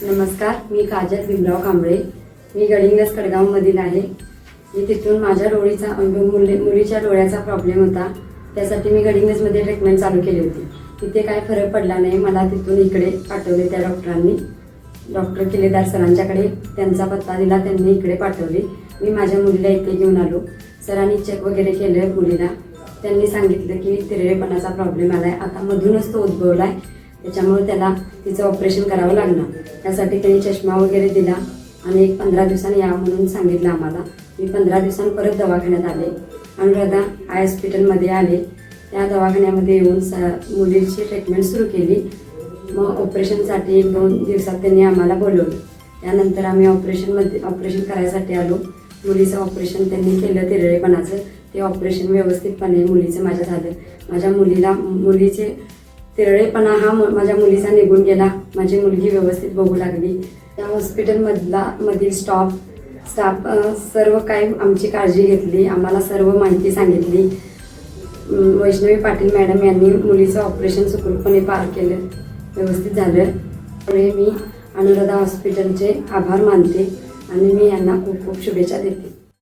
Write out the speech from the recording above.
नमस्कार, मी काजल भीमराव कांबळे. मी गडिंग्लज कडगावमधील आहे. मी तिथून माझ्या डोळीचा मुलीच्या डोळ्याचा प्रॉब्लेम होता. त्यासाठी मी गडिंग्लजमध्ये ट्रीटमेंट चालू केली होती. तिथे काय फरक पडला नाही. मला तिथून इकडे पाठवले त्या डॉक्टरांनी. डॉक्टर किल्लेदार सरांच्याकडे त्यांचा पत्ता दिला, त्यांनी इकडे पाठवली. मी माझ्या मुलीला इथे घेऊन आलो. सरांनी चेक वगैरे केलं मुलीला. त्यांनी सांगितलं की तिरळेपणाचा प्रॉब्लेम आला आहे, आता मधूनच तो उद्भवला आहे, त्याच्यामुळे त्याला तिचं ऑपरेशन करावं लागणार. त्यासाठी त्यांनी चष्मा वगैरे दिला आणि 15 दिवसांनी या म्हणून सांगितलं आम्हाला. मी 15 दिवसांनी परत दवाखान्यात आले. अनुराधा आय हॉस्पिटलमध्ये आले. त्या दवाखान्यामध्ये येऊन मुलीची ट्रीटमेंट सुरू केली. मग ऑपरेशनसाठी 1-2 दिवसात त्यांनी आम्हाला बोलवलं. त्यानंतर आम्ही ऑपरेशन करायसाठी आलो. मुलीचं ऑपरेशन त्यांनी केलं तिरळेपणाचं. ते ऑपरेशन व्यवस्थितपणे मुलीचं माझ्या झालं. माझ्या मुलीचे तिरळेपणा हा माझ्या मुलीचा निघून गेला. माझी मुलगी व्यवस्थित बघू लागली. त्या हॉस्पिटलमधील स्टाफ सर्व काही आमची काळजी घेतली. आम्हाला सर्व माहिती सांगितली. वैष्णवी पाटील मॅडम यांनी मुलीचं ऑपरेशन सुखरूपपणे पार केलं, व्यवस्थित झालं. त्यामुळे मी अनुराधा हॉस्पिटलचे आभार मानते आणि मी यांना खूप खूप शुभेच्छा देते.